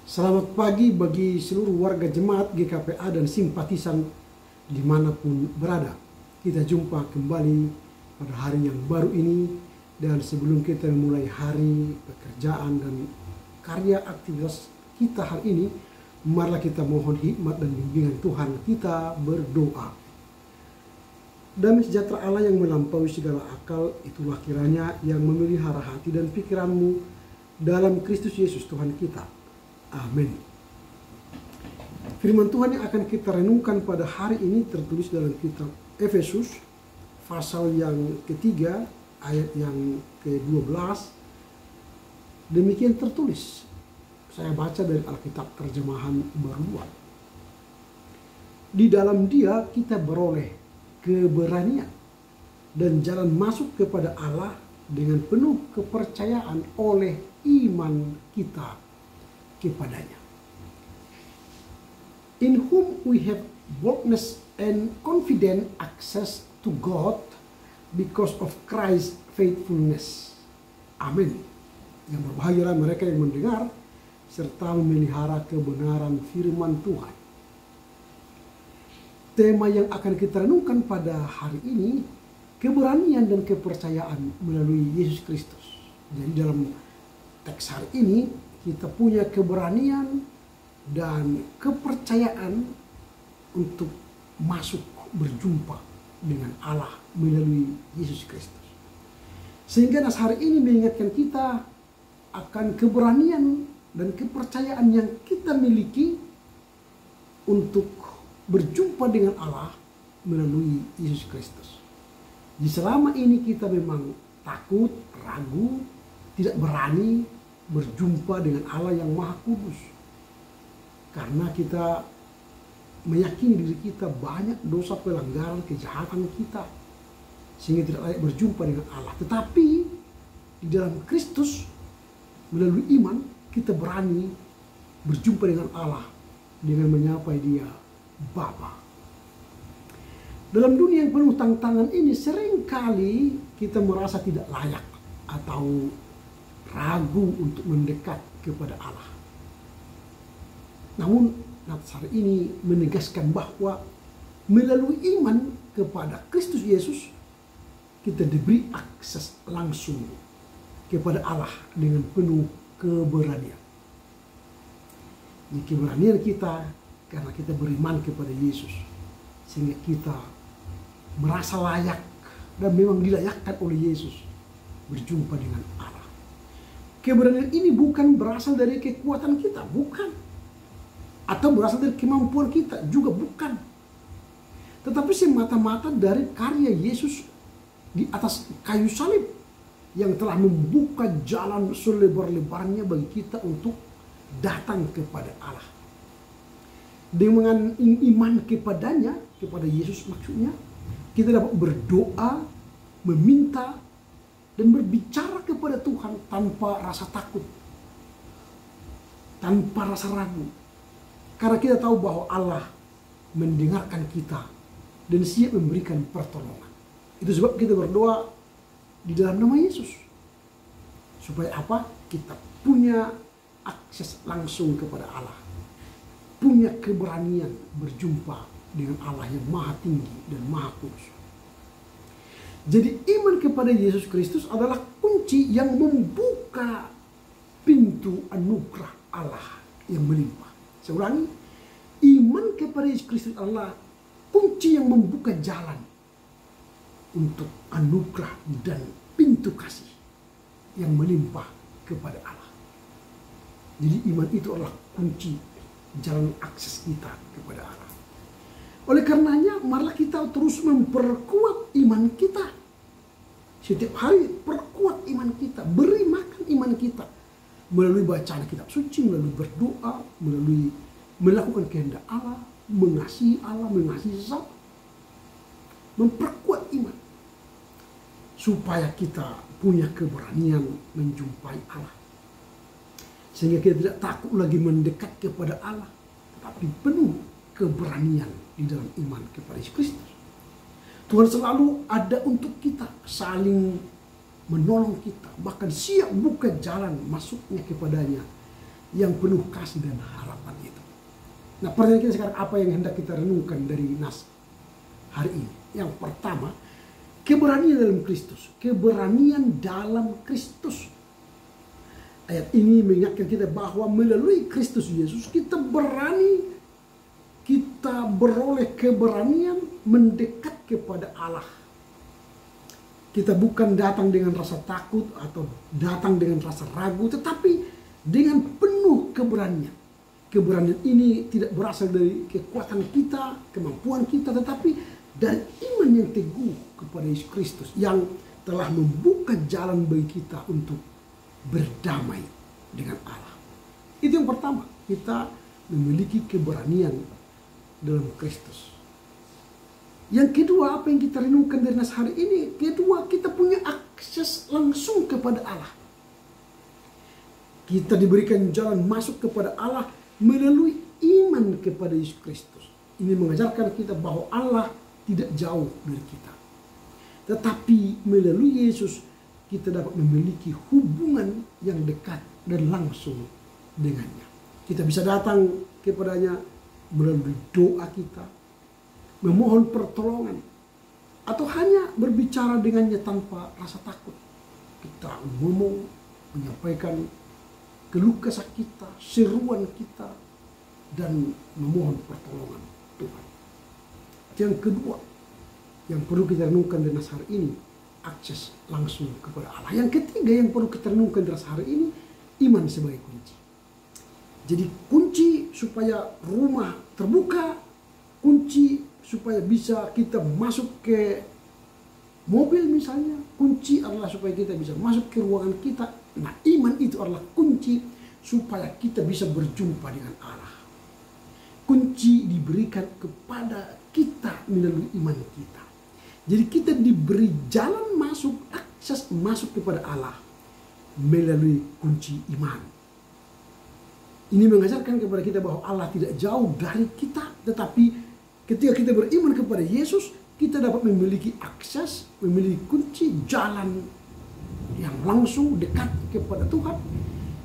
Selamat pagi bagi seluruh warga jemaat GKPA dan simpatisan dimanapun berada. Kita jumpa kembali pada hari yang baru ini, dan sebelum kita memulai hari pekerjaan dan karya aktivitas kita hari ini, marilah kita mohon hikmat dan bimbingan Tuhan. Kita berdoa. Damai sejahtera Allah yang melampaui segala akal, itulah kiranya yang memelihara hati dan pikiranmu dalam Kristus Yesus Tuhan kita. Amin. Firman Tuhan yang akan kita renungkan pada hari ini tertulis dalam kitab Efesus pasal yang ketiga ayat yang ke-12. Demikian tertulis. Saya baca dari Alkitab terjemahan baru. Di dalam Dia kita beroleh keberanian dan jalan masuk kepada Allah dengan penuh kepercayaan oleh iman kita kepadanya. In whom we have boldness and confident access to God because of Christ's faithfulness. Amin. Yang berbahagialah mereka yang mendengar serta memelihara kebenaran firman Tuhan. Tema yang akan kita renungkan pada hari ini, keberanian dan kepercayaan melalui Yesus Kristus. Jadi dalam teks hari ini kita punya keberanian dan kepercayaan untuk masuk berjumpa dengan Allah melalui Yesus Kristus. Sehingga nas hari ini mengingatkan kita akan keberanian dan kepercayaan yang kita miliki untuk berjumpa dengan Allah melalui Yesus Kristus. Di selama ini kita memang takut, ragu, tidak berani berjumpa dengan Allah yang Maha Kudus. Karena kita meyakini diri kita banyak dosa, pelanggaran, kejahatan kita, sehingga tidak layak berjumpa dengan Allah. Tetapi di dalam Kristus melalui iman kita berani berjumpa dengan Allah dengan menyapa Dia Bapa. Dalam dunia yang penuh tantangan ini seringkali kita merasa tidak layak atau ragu untuk mendekat kepada Allah. Namun nats hari ini menegaskan bahwa melalui iman kepada Kristus Yesus kita diberi akses langsung kepada Allah dengan penuh keberanian. Ini keberanian kita karena kita beriman kepada Yesus, sehingga kita merasa layak dan memang dilayakkan oleh Yesus berjumpa dengan Allah. Keberanian ini bukan berasal dari kekuatan kita, bukan. Atau berasal dari kemampuan kita, juga bukan. Tetapi semata-mata dari karya Yesus di atas kayu salib yang telah membuka jalan selebar-lebarnya bagi kita untuk datang kepada Allah. Dengan iman kepadanya, kepada Yesus maksudnya, kita dapat berdoa, meminta, dan berbicara kepada Tuhan tanpa rasa takut, tanpa rasa ragu. Karena kita tahu bahwa Allah mendengarkan kita dan siap memberikan pertolongan. Itu sebab kita berdoa di dalam nama Yesus. Supaya apa? Kita punya akses langsung kepada Allah. Punya keberanian berjumpa dengan Allah yang Maha Tinggi dan Maha Kudus. Jadi iman kepada Yesus Kristus adalah kunci yang membuka pintu anugerah Allah yang melimpah. Saya ulangi, iman kepada Yesus Kristus adalah kunci yang membuka jalan untuk anugerah dan pintu kasih yang melimpah kepada Allah. Jadi iman itu adalah kunci jalan akses kita kepada Allah. Oleh karenanya, marilah kita terus memperkuat iman kita. Setiap hari perkuat iman kita, beri makan iman kita. Melalui bacaan kitab suci, melalui berdoa, melalui melakukan kehendak Allah, mengasihi Allah, mengasihi sesama. Memperkuat iman. Supaya kita punya keberanian menjumpai Allah. Sehingga kita tidak takut lagi mendekat kepada Allah, tapi penuh keberanian di dalam iman kepada Yesus Kristus. Tuhan selalu ada untuk kita, saling menolong kita, bahkan siap buka jalan masuknya kepadanya yang penuh kasih dan harapan itu. Nah, pertanyaan kita sekarang, apa yang hendak kita renungkan dari nas hari ini? Yang pertama, keberanian dalam Kristus. Keberanian dalam Kristus. Ayat ini mengingatkan kita bahwa melalui Kristus Yesus kita berani, kita beroleh keberanian mendekat kepada Allah. Kita bukan datang dengan rasa takut atau datang dengan rasa ragu, tetapi dengan penuh keberanian. Keberanian ini tidak berasal dari kekuatan kita, kemampuan kita, tetapi dari iman yang teguh kepada Yesus Kristus yang telah membuka jalan bagi kita untuk berdamai dengan Allah. Itu yang pertama, kita memiliki keberanian dalam Kristus. Yang kedua, apa yang kita renungkan dari nas hari ini? Kedua, kita punya akses langsung kepada Allah. Kita diberikan jalan masuk kepada Allah melalui iman kepada Yesus Kristus. Ini mengajarkan kita bahwa Allah tidak jauh dari kita. Tetapi melalui Yesus kita dapat memiliki hubungan yang dekat dan langsung dengannya. Kita bisa datang kepadanya melalui doa kita, memohon pertolongan, atau hanya berbicara dengannya tanpa rasa takut. Kita ngomong, menyampaikan keluh kesah kita, seruan kita, dan memohon pertolongan Tuhan. Yang kedua, yang perlu kita renungkan di nas hari ini, akses langsung kepada Allah. Yang ketiga yang perlu kita renungkan di nas hari ini, iman sebagai kunci. Jadi kunci supaya rumah terbuka, kunci supaya bisa kita masuk ke mobil misalnya, kunci adalah supaya kita bisa masuk ke ruangan kita. Nah, iman itu adalah kunci supaya kita bisa berjumpa dengan Allah. Kunci diberikan kepada kita melalui iman kita. Jadi kita diberi jalan masuk, akses masuk kepada Allah melalui kunci iman. Ini mengajarkan kepada kita bahwa Allah tidak jauh dari kita, tetapi ketika kita beriman kepada Yesus, kita dapat memiliki akses, memiliki kunci jalan yang langsung dekat kepada Tuhan,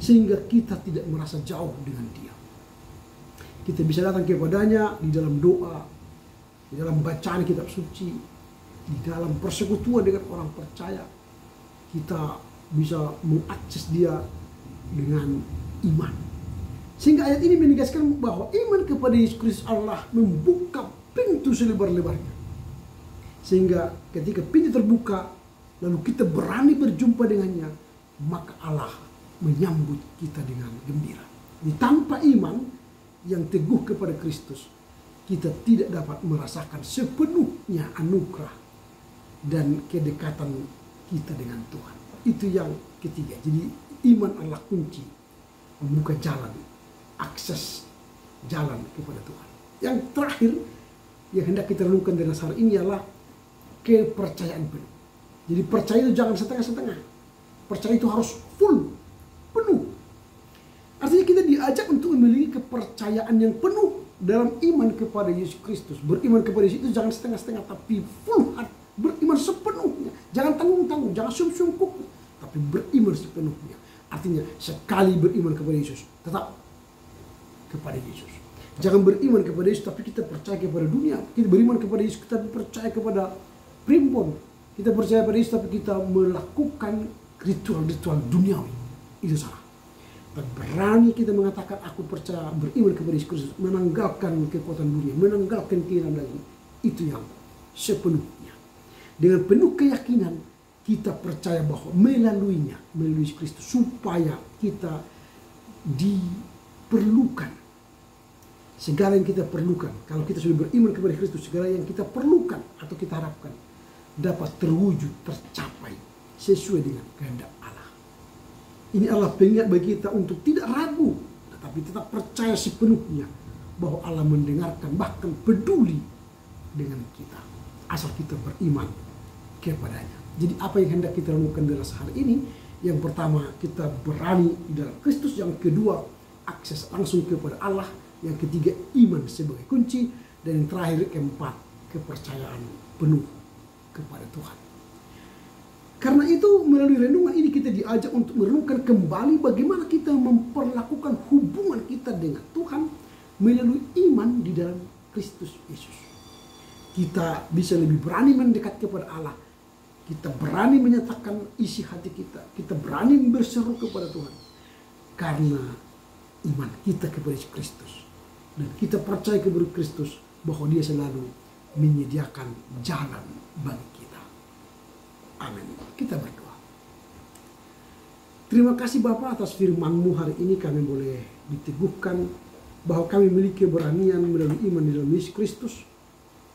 sehingga kita tidak merasa jauh dengan Dia. Kita bisa datang kepadanya di dalam doa, di dalam bacaan kitab suci, di dalam persekutuan dengan orang percaya. Kita bisa mengakses Dia dengan iman. Sehingga ayat ini menegaskan bahwa iman kepada Yesus Kristus Allah membuka pintu selebar-lebarnya. Sehingga ketika pintu terbuka, lalu kita berani berjumpa dengannya, maka Allah menyambut kita dengan gembira. Jadi tanpa iman yang teguh kepada Kristus, kita tidak dapat merasakan sepenuhnya anugerah dan kedekatan kita dengan Tuhan. Itu yang ketiga. Jadi iman adalah kunci membuka jalan, akses jalan kepada Tuhan. Yang terakhir yang hendak kita renungkan dari nas hari ini adalah kepercayaan penuh. Jadi percaya itu jangan setengah-setengah. Percaya itu harus full, penuh. Artinya kita diajak untuk memiliki kepercayaan yang penuh dalam iman kepada Yesus Kristus. Beriman kepada Yesus itu jangan setengah-setengah, tapi full heart, beriman sepenuhnya. Jangan tanggung-tanggung, jangan sungguh-sungguh, tapi beriman sepenuhnya. Artinya sekali beriman kepada Yesus, tetap kepada Yesus. Jangan beriman kepada Yesus tapi kita percaya kepada dunia. Kita beriman kepada Yesus kita percaya kepada primbon. Kita percaya pada Yesus tapi kita melakukan ritual-ritual duniawi. Itu salah. Dan berani kita mengatakan aku percaya beriman kepada Yesus Kristus, menanggalkan kekuatan dunia, menanggalkan keinginan daging. Itu yang sepenuhnya. Dengan penuh keyakinan kita percaya bahwa melalui Yesus Kristus supaya kita diperlukan. Segala yang kita perlukan, kalau kita sudah beriman kepada Kristus, segala yang kita perlukan atau kita harapkan dapat terwujud, tercapai sesuai dengan kehendak Allah. Ini adalah pengingat bagi kita untuk tidak ragu, tetapi tetap percaya sepenuhnya bahwa Allah mendengarkan, bahkan peduli dengan kita, asal kita beriman kepadanya. Jadi apa yang hendak kita renungkan dalam hari ini? Yang pertama, kita berani di dalam Kristus. Yang kedua, akses langsung kepada Allah. Yang ketiga, iman sebagai kunci. Dan yang terakhir, keempat, kepercayaan penuh kepada Tuhan. Karena itu melalui renungan ini kita diajak untuk merenungkan kembali bagaimana kita memperlakukan hubungan kita dengan Tuhan melalui iman di dalam Kristus Yesus. Kita bisa lebih berani mendekat kepada Allah. Kita berani menyatakan isi hati kita. Kita berani berseru kepada Tuhan. Karena iman kita kepada Yesus Kristus. Dan kita percaya kepada Kristus bahwa Dia selalu menyediakan jalan bagi kita. Amin. Kita berdoa. Terima kasih Bapa atas firman-Mu hari ini, kami boleh diteguhkan bahwa kami memiliki keberanian melalui iman di dalam Yesus Kristus.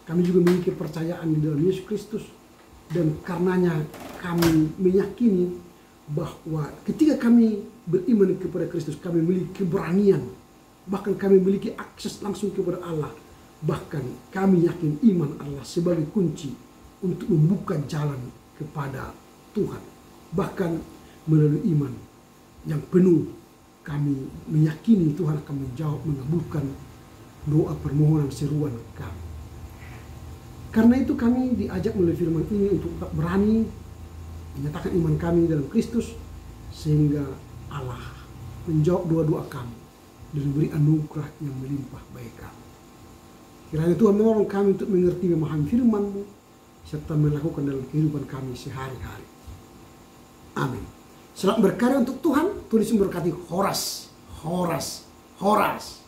Kami juga memiliki kepercayaan di dalam Yesus Kristus. Dan karenanya kami meyakini bahwa ketika kami beriman kepada Kristus, kami memiliki keberanian. Bahkan kami memiliki akses langsung kepada Allah. Bahkan kami yakin iman adalah sebagai kunci untuk membuka jalan kepada Tuhan. Bahkan melalui iman yang penuh, kami meyakini Tuhan akan menjawab, mengabulkan doa permohonan seruan kami. Karena itu kami diajak melalui firman ini untuk tetap berani menyatakan iman kami dalam Kristus, sehingga Allah menjawab doa-doa kami dan memberi anugerah yang melimpah bagi kami. Kiranya Tuhan menolong kami untuk mengerti, memahami firman-Mu, serta melakukan dalam kehidupan kami sehari-hari. Amin. Selamat berkarya untuk Tuhan. Tuhan Yesus memberkati. Horas, horas, horas.